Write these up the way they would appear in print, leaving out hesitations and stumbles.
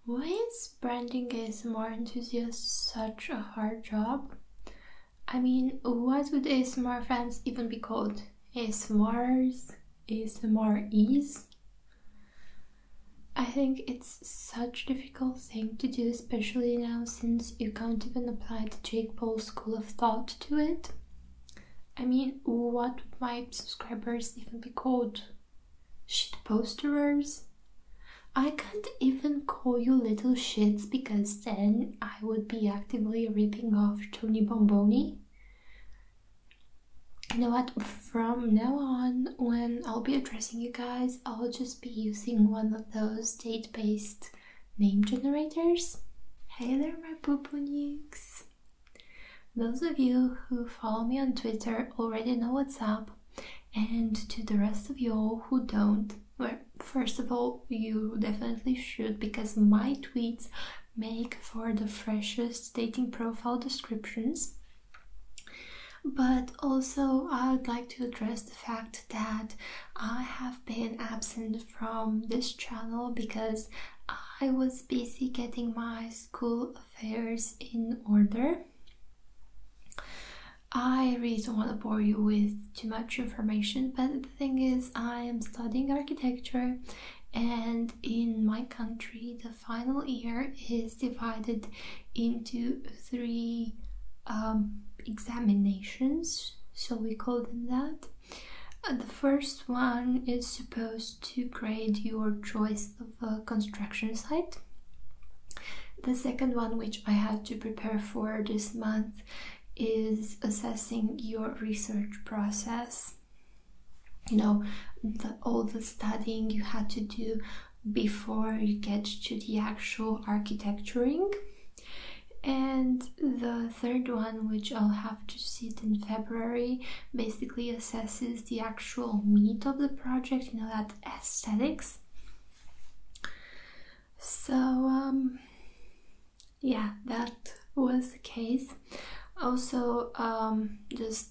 Why is branding ASMR enthusiasts such a hard job? I mean, what would ASMR fans even be called? ASMRs? ASMREs? I think it's such a difficult thing to do, especially now since you can't even apply the Jake Paul school of thought to it. I mean, what would my subscribers even be called? Shitposterers? I can't even call you little shits because then I would be actively ripping off Tony Bomboni. You know what, from now on, when I'll be addressing you guys, I'll just be using one of those date-based name generators. Hey there, my poo-poo nukes. Those of you who follow me on Twitter already know what's up, and to the rest of y'all who don't, well, first of all, you definitely should, because my tweets make for the freshest dating profile descriptions. But also, I would like to address the fact that I have been absent from this channel because I was busy getting my school affairs in order. I really don't want to bore you with too much information, but the thing is, I am studying architecture, and in my country the final year is divided into three examinations, so we call them that. The first one is supposed to grade your choice of a construction site. The second one, which I had to prepare for this month, is assessing your research process. You know, all the studying you had to do before you get to the actual architecturing. And the third one, which I'll have to sit in February, basically assesses the actual meat of the project, you know, that aesthetics. So yeah, that was the case. Also, just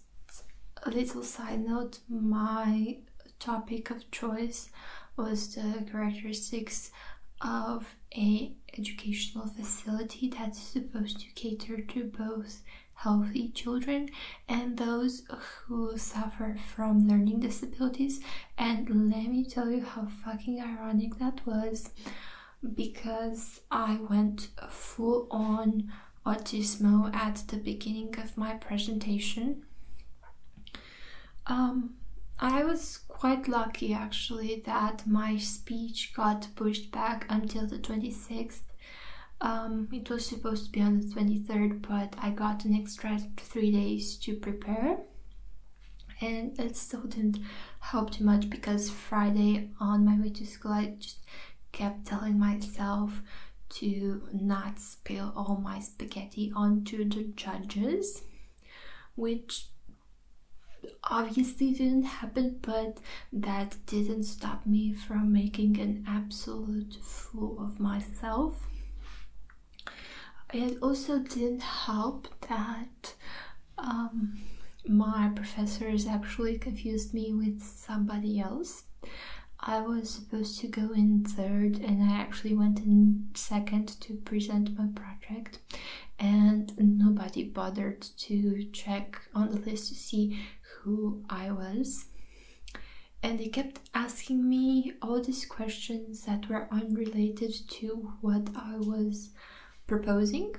a little side note, my topic of choice was the characteristics of a educational facility that's supposed to cater to both healthy children and those who suffer from learning disabilities. And let me tell you how fucking ironic that was, because I went full on autismo at the beginning of my presentation. I was quite lucky actually that my speech got pushed back until the 26th. It was supposed to be on the 23rd, but I got an extra 3 days to prepare, and it still didn't help too much because Friday on my way to school I just kept telling myself to not spill all my spaghetti onto the judges, which obviously didn't happen, but that didn't stop me from making an absolute fool of myself. It also didn't help that my professors actually confused me with somebody else. I was supposed to go in third and I actually went in second to present my project, and nobody bothered to check on the list to see who I was. And they kept asking me all these questions that were unrelated to what I was proposing,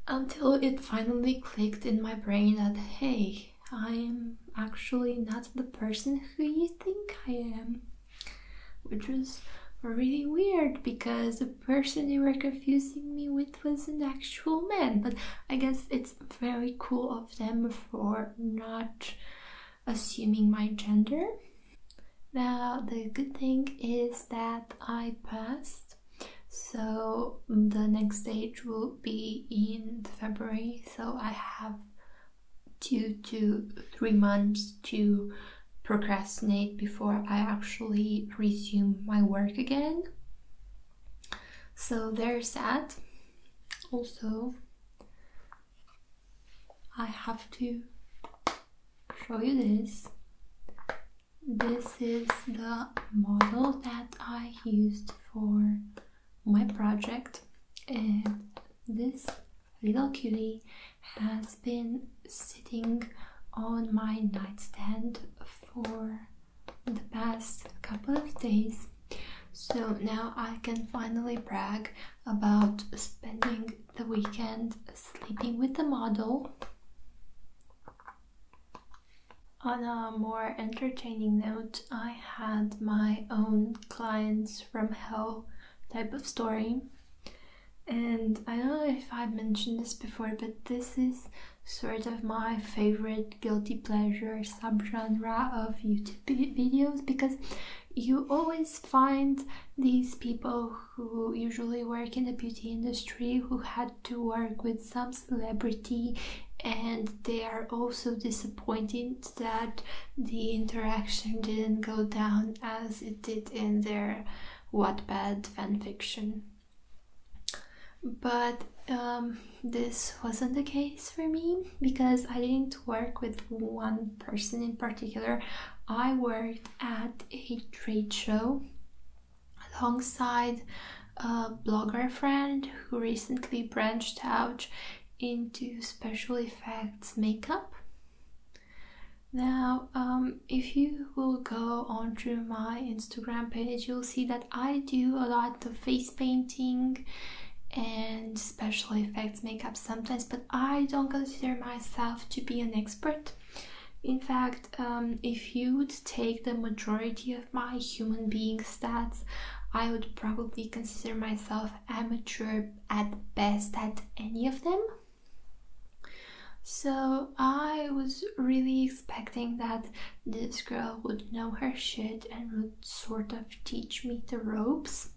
until it finally clicked in my brain that, hey, I'm actually not the person who you think I am. Which was really weird because the person you were confusing me with was an actual man. But I guess it's very cool of them for not assuming my gender. Now, the good thing is that I passed, so the next stage will be in February, so I have 2 to 3 months to procrastinate before I actually resume my work again. So there's that. Also, I have to show you this. This is the model that I used for project, and this little cutie has been sitting on my nightstand for the past couple of days. So now I can finally brag about spending the weekend sleeping with the model. On a more entertaining note, I had my own clients from hell type of story. And I don't know if I mentioned this before, but this is sort of my favorite guilty pleasure subgenre of YouTube videos, because you always find these people who usually work in the beauty industry who had to work with some celebrity, and they are also disappointed that the interaction didn't go down as it did in their Wattpad fanfiction. But this wasn't the case for me, because I didn't work with one person in particular. I worked at a trade show alongside a blogger friend who recently branched out into special effects makeup. Now, if you will go onto my Instagram page, you'll see that I do a lot of face painting and special effects makeup sometimes, but I don't consider myself to be an expert. In fact, if you would take the majority of my human being stats, I would probably consider myself amateur at best at any of them. So I was really expecting that this girl would know her shit and would sort of teach me the ropes.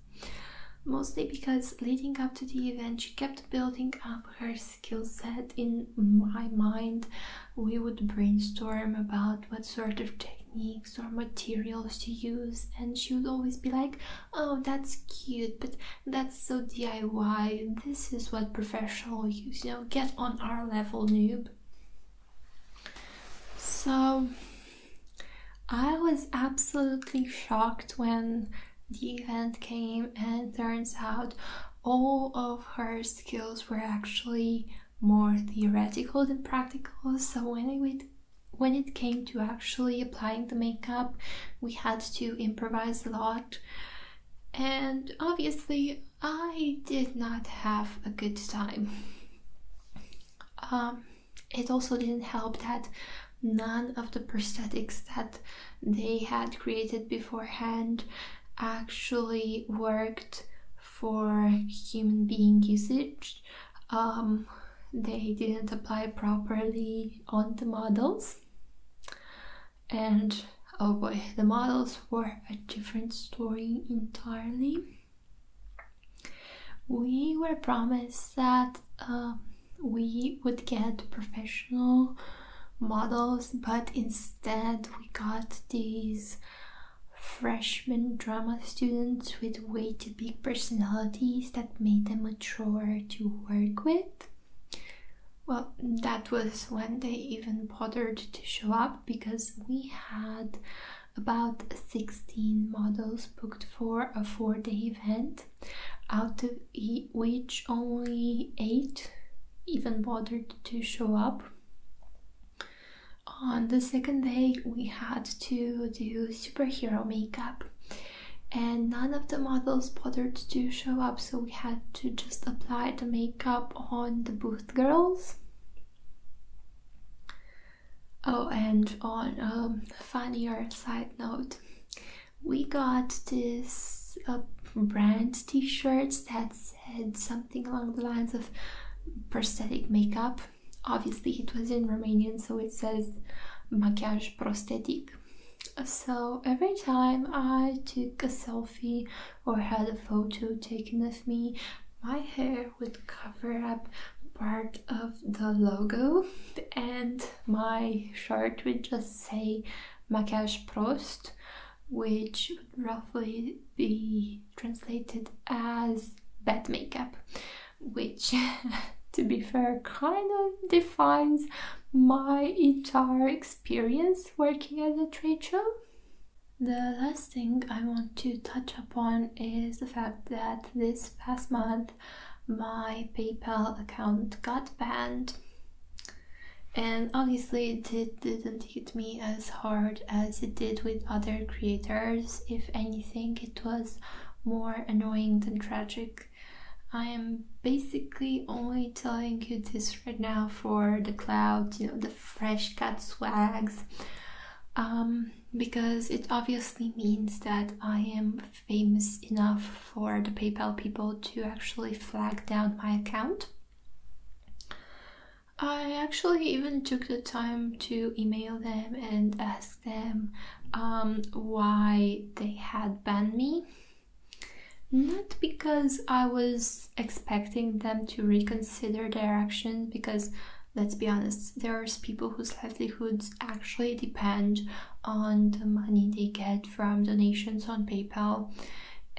Mostly because leading up to the event, she kept building up her skill set in my mind. We would brainstorm about what sort of techniques or materials to use, and she would always be like, "Oh, that's cute, but that's so DIY. This is what professionals use, you know, get on our level, noob." So I was absolutely shocked when the event came, and turns out all of her skills were actually more theoretical than practical. So when it came to actually applying the makeup, we had to improvise a lot, and obviously I did not have a good time. It also didn't help that none of the prosthetics that they had created beforehand actually worked for human being usage. They didn't apply properly on the models, and oh boy, the models were a different story entirely. We were promised that we would get professional models, but instead we got these freshman drama students with way too big personalities that made them a chore to work with. Well, that was when they even bothered to show up, because we had about 16 models booked for a 4-day event, out of which only 8 even bothered to show up. On the second day, we had to do superhero makeup, and none of the models bothered to show up, so we had to just apply the makeup on the booth girls. Oh, and on a funnier side note, we got this brand t-shirts that said something along the lines of prosthetic makeup. Obviously it was in Romanian, so it says machiaj prosthetic. So every time I took a selfie or had a photo taken of me, my hair would cover up part of the logo, and my shirt would just say machiaj prost, which would roughly be translated as bad makeup, which to be fair kind of defines my entire experience working at a trade show. The last thing I want to touch upon is the fact that this past month my PayPal account got banned. And obviously it didn't hit me as hard as it did with other creators. If anything, it was more annoying than tragic. I am basically only telling you this right now for the clout, you know, the fresh cut swags. Because it obviously means that I am famous enough for the PayPal people to actually flag down my account. I actually even took the time to email them and ask them why they had banned me. Not because I was expecting them to reconsider their actions, because let's be honest, there's people whose livelihoods actually depend on the money they get from donations on PayPal,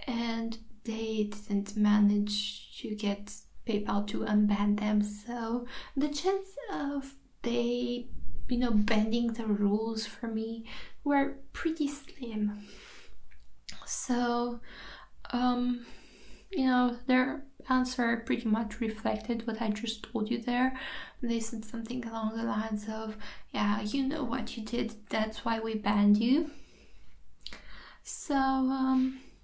and they didn't manage to get PayPal to unban them, so the chance of they, you know, bending the rules for me were pretty slim. So, you know, their answer pretty much reflected what I just told you there. They said something along the lines of, yeah, you know what you did, that's why we banned you. So,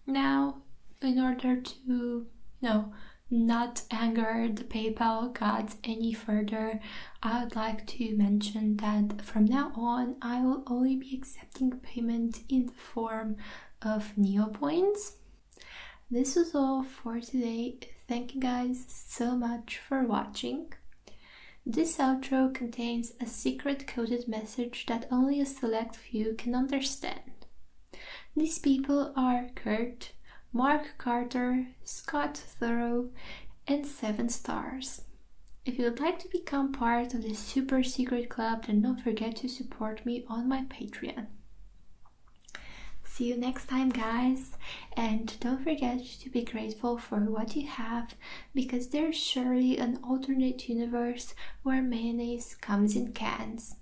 now, in order to, you know, not anger the PayPal gods any further, I would like to mention that from now on I will only be accepting payment in the form of Neo points. This was all for today. Thank you guys so much for watching. This outro contains a secret coded message that only a select few can understand. These people are Kurt, Mark Carter, Scott Thoreau, and 7 stars. If you would like to become part of this super secret club, then don't forget to support me on my Patreon. See you next time, guys, and don't forget to be grateful for what you have, because there's surely an alternate universe where mayonnaise comes in cans.